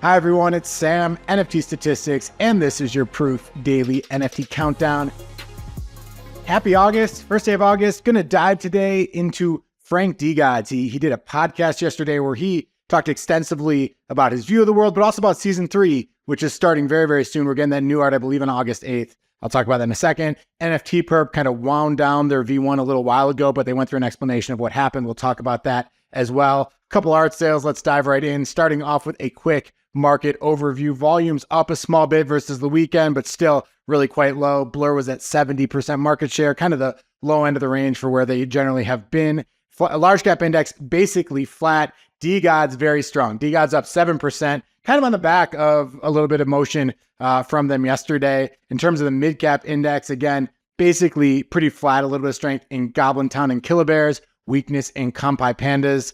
Hi everyone, it's Sam, NFT Statistics, and this is your Proof Daily NFT Countdown. Happy August, first day of August. Gonna dive today into Frank DeGods. He did a podcast yesterday where he talked extensively about his view of the world, but also about season 3, which is starting very, very soon. We're getting that new art, I believe, on August 8th. I'll talk about that in a second. NFTPerp kind of wound down their V1 a little while ago, but they went through an explanation of what happened. We'll talk about that as well. A couple art sales. Let's dive right in, starting off with a quick market overview. Volumes up a small bit versus the weekend, but still really quite low. Blur was at 70% market share, kind of the low end of the range for where they generally have been. A large cap index basically flat. DeGods very strong. DeGods up 7%, kind of on the back of a little bit of motion from them yesterday. In terms of the mid cap index, again, basically pretty flat, a little bit of strength in Goblin Town and Killer Bears, weakness in Kampai Pandas.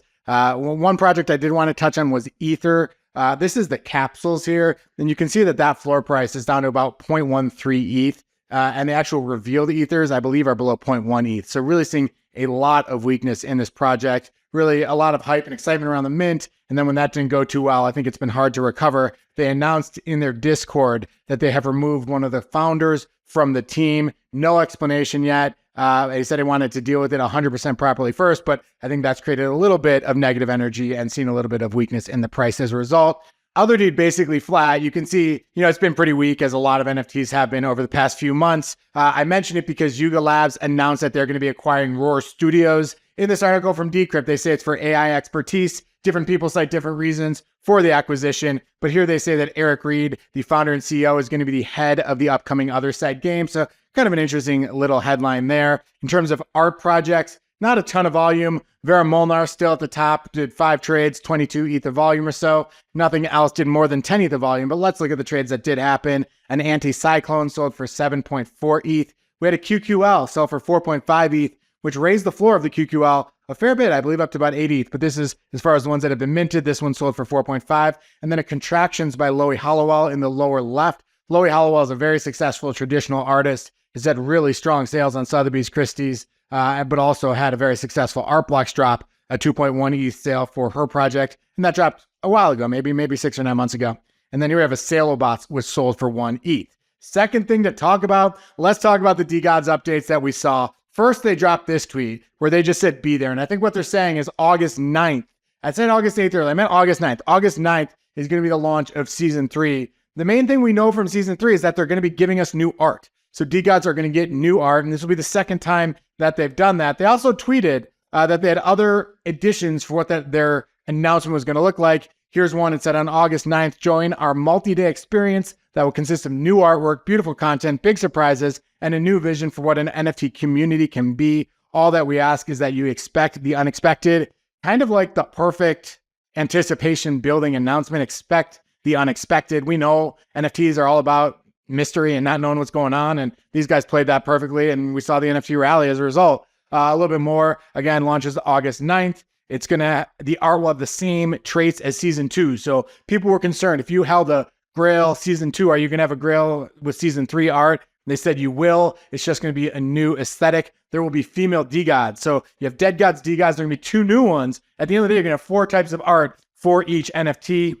One project I did want to touch on was Ether. This is the capsules here, and you can see that floor price is down to about 0.13 ETH, and the actual revealed Ethers, I believe, are below 0.1 ETH. So really seeing a lot of weakness in this project, really a lot of hype and excitement around the mint, and then when that didn't go too well, I think it's been hard to recover. They announced in their Discord that they have removed one of the founders from the team. No explanation yet. They said they wanted to deal with it 100% properly first, but I think that's created a little bit of negative energy and seen a little bit of weakness in the price as a result. Other dude basically flat. You can see, it's been pretty weak, as a lot of NFTs have been over the past few months. I mentioned it because Yuga Labs announced that they're going to be acquiring Roar Studios. In this article from Decrypt, they say it's for AI expertise. Different people cite different reasons for the acquisition, but here they say that Eric Reed, the founder and CEO, is going to be the head of the upcoming Other Side game. So kind of an interesting little headline there. In terms of art projects, not a ton of volume. Vera Molnar still at the top, did 5 trades, 22 ETH of volume or so. Nothing else did more than 10 ETH of volume, but let's look at the trades that did happen. An Anti-Cyclone sold for 7.4 ETH. We had a QQL sell for 4.5 ETH, which raised the floor of the QQL a fair bit, I believe up to about 8 ETH, but this is as far as the ones that have been minted. This one sold for 4.5, and then a Contractions by Loey Hollowell in the lower left. Loey Hollowell is a very successful traditional artist. He's had really strong sales on Sotheby's Christie's, but also had a very successful Art Blocks drop, a 2.1 ETH sale for her project, and that dropped a while ago, maybe 6 or 9 months ago. And then here we have a Salobot, which sold for 1 ETH. Second thing to talk about, let's talk about the DeGods updates that we saw. First, they dropped this tweet where they just said be there. And I think what they're saying is August 9th. I said August 8th earlier. I meant August 9th. August 9th is going to be the launch of Season 3. The main thing we know from Season 3 is that they're going to be giving us new art. So DeGods are going to get new art, and this will be the second time that they've done that. They also tweeted that they had other additions for what their announcement was going to look like. Here's one. It said, on August 9th, join our multi-day experience that will consist of new artwork, beautiful content, big surprises, and a new vision for what an NFT community can be. All that we ask is that you expect the unexpected, kind of like the perfect anticipation building announcement. Expect the unexpected. We know NFTs are all about mystery and not knowing what's going on, and these guys played that perfectly, and we saw the NFT rally as a result. A little bit more, again, launches August 9th. It's the art will have the same traits as Season 2. So people were concerned, if you held a Grail Season 2, are you going to have a Grail with Season 3 art? They said you will. It's just going to be a new aesthetic. There will be female DeGods. So you have Dead Gods, DeGods. There are going to be 2 new ones. At the end of the day, you're going to have 4 types of art for each NFT.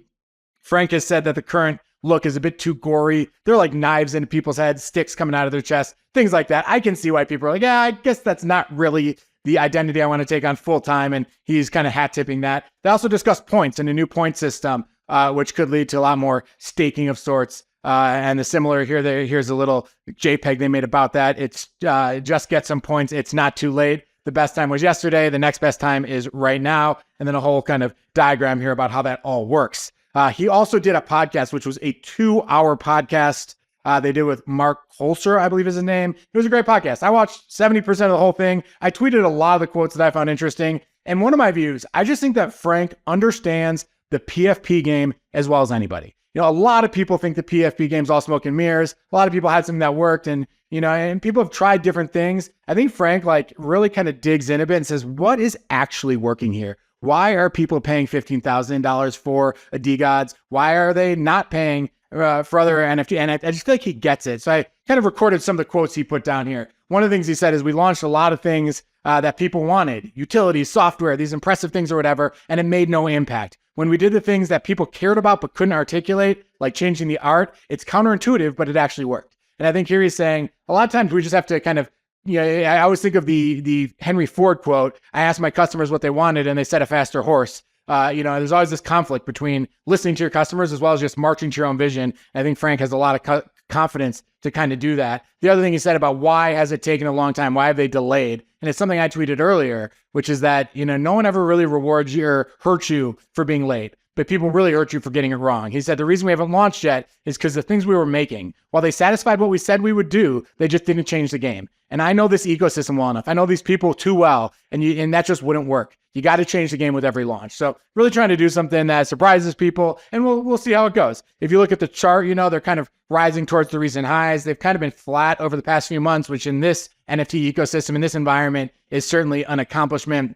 Frank has said that the current look is a bit too gory. They're like knives into people's heads, sticks coming out of their chest, things like that. I can see why people are like, yeah, I guess that's not really the identity I want to take on full time. And he's kind of hat tipping that. They also discussed points and a new point system, which could lead to a lot more staking of sorts. And the similar here, here's a little JPEG they made about that. It's just get some points. It's not too late. The best time was yesterday. The next best time is right now. And then a whole kind of diagram here about how that all works. He also did a podcast, which was a 2-hour podcast. They did with Mark Holzer, I believe is his name. It was a great podcast. I watched 70% of the whole thing. I tweeted a lot of the quotes that I found interesting. And one of my views, I just think that Frank understands the PFP game as well as anybody. A lot of people think the PFP game's all smoke and mirrors. A lot of people had something that worked, and and people have tried different things. I think Frank really kind of digs in a bit and says, what is actually working here? Why are people paying $15,000 for a DeGods? Why are they not paying for other NFT? And I just feel like he gets it. So I kind of recorded some of the quotes he put down here. One of the things he said is, we launched a lot of things that people wanted, utilities, software, these impressive things or whatever, and it made no impact. When we did the things that people cared about but couldn't articulate, like changing the art, it's counterintuitive, but it actually worked. And I think here he's saying a lot of times we just have to kind of, I always think of the Henry Ford quote. I asked my customers what they wanted and they said a faster horse. There's always this conflict between listening to your customers as well as just marching to your own vision. And I think Frank has a lot of confidence to kind of do that. The other thing he said about why has it taken a long time? Why have they delayed? And it's something I tweeted earlier, which is that, no one ever really rewards you or hurts you for being late, but people really hurt you for getting it wrong. He said the reason we haven't launched yet is because the things we were making, while they satisfied what we said we would do, they just didn't change the game. And I know this ecosystem well enough. I know these people too well, and that just wouldn't work. You got to change the game with every launch. So really trying to do something that surprises people, and we'll see how it goes. If you look at the chart, they're kind of rising towards the recent highs. They've kind of been flat over the past few months, which in this NFT ecosystem, in this environment, is certainly an accomplishment.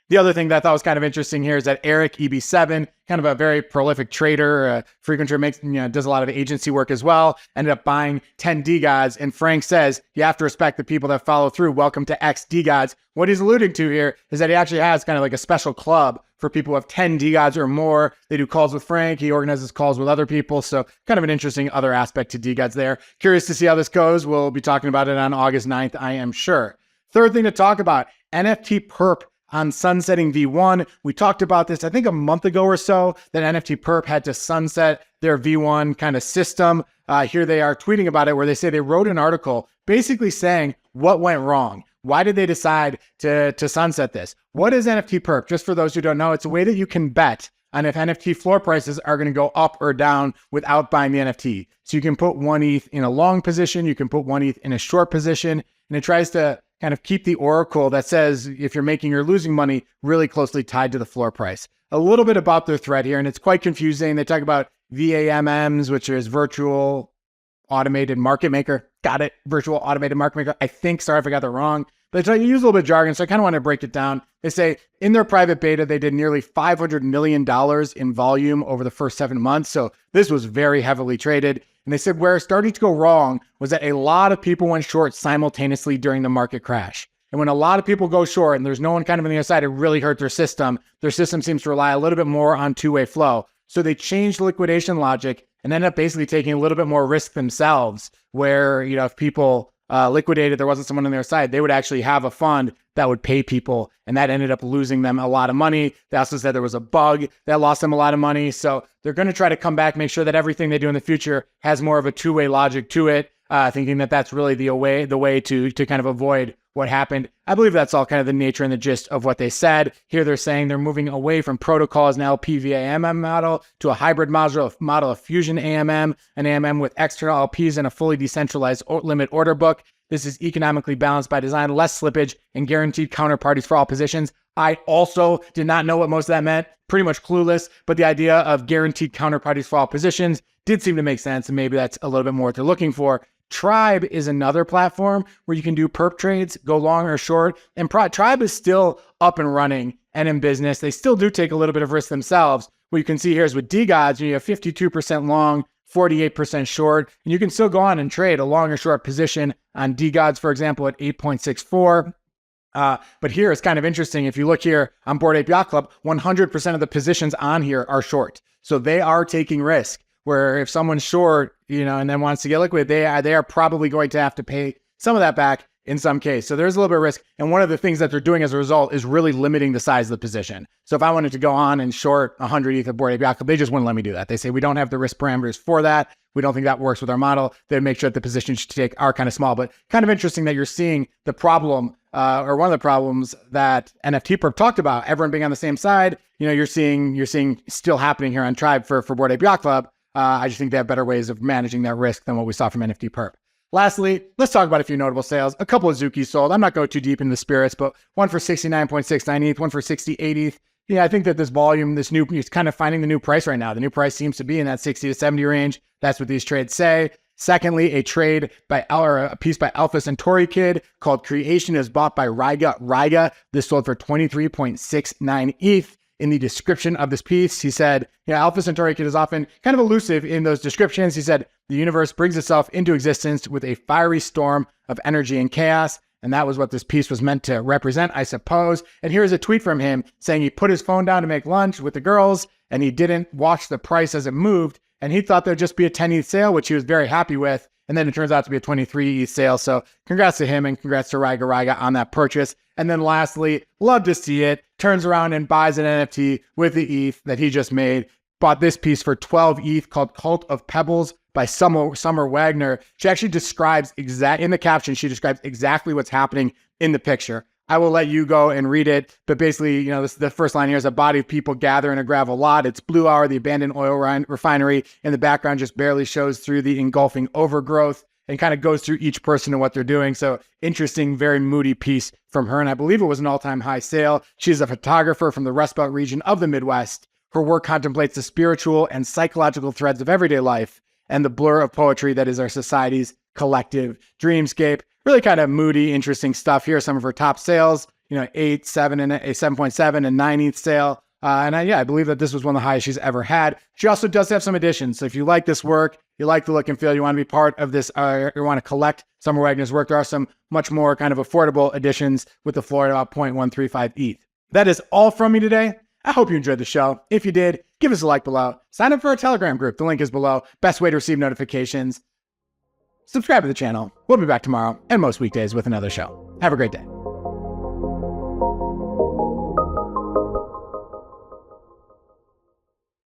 The other thing that I thought was kind of interesting here is that Eric, EB7, kind of a very prolific trader, frequenter, does a lot of agency work as well, ended up buying 10 DeGods. And Frank says, you have to respect the people that follow through. Welcome to X DeGods. What he's alluding to here is that he actually has kind of like a special club for people who have 10 DeGods or more. They do calls with Frank. He organizes calls with other people. So kind of an interesting other aspect to DeGods there. Curious to see how this goes. We'll be talking about it on August 9th, I am sure. Third thing to talk about, NFTPerp on sunsetting V1. We talked about this, I think a month ago or so, that NFTPerp had to sunset their V1 kind of system. Here they are tweeting about it, where they say they wrote an article basically saying what went wrong. Why did they decide to sunset this? What is NFTPerp? Just for those who don't know, it's a way that you can bet on if NFT floor prices are going to go up or down without buying the NFT. So you can put 1 ETH in a long position, you can put 1 ETH in a short position, and it tries to kind of keep the oracle that says if you're making or losing money really closely tied to the floor price. A little bit about their thread here, and it's quite confusing. They talk about VAMMs, which is virtual automated market maker. Got it. Virtual automated market maker. I think, sorry if I got that wrong, but they use a little bit of jargon, so I kind of want to break it down. They say in their private beta, they did nearly $500 million in volume over the first 7 months. So this was very heavily traded. And they said where it's starting to go wrong was that a lot of people went short simultaneously during the market crash. And when a lot of people go short and there's no one kind of on the other side, it really hurt their system. Their system seems to rely a little bit more on two-way flow. So they changed liquidation logic and ended up basically taking a little bit more risk themselves, where, if people liquidated, there wasn't someone on their side, they would actually have a fund that would pay people, and that ended up losing them a lot of money. They also said there was a bug that lost them a lot of money. So they're going to try to come back, make sure that everything they do in the future has more of a two-way logic to it, thinking that that's really the way to kind of avoid what happened. I believe that's all kind of the nature and the gist of what they said. Here they're saying they're moving away from protocols, an LP-VAMM model, to a hybrid model of Fusion AMM, an AMM with external LPs and a fully decentralized limit order book. This is economically balanced by design, less slippage, and guaranteed counterparties for all positions. I also did not know what most of that meant, pretty much clueless, but the idea of guaranteed counterparties for all positions did seem to make sense, and maybe that's a little bit more what they're looking for. Tribe is another platform where you can do perp trades, go long or short, and Tribe is still up and running and in business. They still do take a little bit of risk themselves. What you can see here is with DeGods, you have 52% long, 48% short, and you can still go on and trade a long or short position on DeGods, for example, at 8.64. But here it's kind of interesting. If you look here on Bored Ape Yacht Club, 100% of the positions on here are short. So they are taking risk, where if someone's short, and then wants to get liquid, they are probably going to have to pay some of that back in some case. So there's a little bit of risk. And one of the things that they're doing as a result is really limiting the size of the position. So if I wanted to go on and short 100 ETH of Bored Ape Yacht Club, they just wouldn't let me do that. They say, we don't have the risk parameters for that. We don't think that works with our model. They'd make sure that the positions you take are kind of small, but kind of interesting that you're seeing the problem, or one of the problems that NFTPerp talked about, everyone being on the same side. You're seeing still happening here on Tribe for Bored Ape Yacht Club. I just think they have better ways of managing that risk than what we saw from NFTPerp. Lastly, let's talk about a few notable sales. A couple of Azuki sold. I'm not going too deep in the spirits, but one for 69.69 ETH, one for 68 ETH. Yeah, I think that this volume, it's kind of finding the new price right now. The new price seems to be in that 60 to 70 range. That's what these trades say. Secondly, a piece by AlphaCentauriKid called Creation is bought by Riga. This sold for 23.69 ETH. In the description of this piece, he said, AlphaCentauriKid is often kind of elusive in those descriptions. He said, the universe brings itself into existence with a fiery storm of energy and chaos. And that was what this piece was meant to represent, I suppose. And here's a tweet from him saying he put his phone down to make lunch with the girls, and he didn't watch the price as it moved, and he thought there'd just be a 10 ETH sale, which he was very happy with. And then it turns out to be a 23 ETH sale. So congrats to him and congrats to Riga on that purchase. And then lastly, love to see it. Turns around and buys an NFT with the ETH that he just made. Bought this piece for 12 ETH called Cult of Pebbles by Summer Wagner. She actually describes in the caption, she describes exactly what's happening in the picture. I will let you go and read it, but basically, the first line here is a body of people gather in a gravel lot. It's Blue Hour, the abandoned oil refinery. In the background just barely shows through the engulfing overgrowth and kind of goes through each person and what they're doing. So interesting, very moody piece from her. And I believe it was an all-time high sale. She's a photographer from the Rust Belt region of the Midwest. Her work contemplates the spiritual and psychological threads of everyday life and the blur of poetry that is our society's collective dreamscape. Really kind of moody, interesting stuff. Here are some of her top sales, 8, 7, and a 7.7 and 9 ETH sale. I believe that this was one of the highest she's ever had. She also does have some additions. So if you like this work, you like the look and feel, you want to be part of this, you want to collect Summer Wagner's work, there are some much more kind of affordable additions with the floor at about 0.135 ETH. That is all from me today. I hope you enjoyed the show. If you did, give us a like below. Sign up for our Telegram group. The link is below. Best way to receive notifications. Subscribe to the channel. We'll be back tomorrow and most weekdays with another show. Have a great day.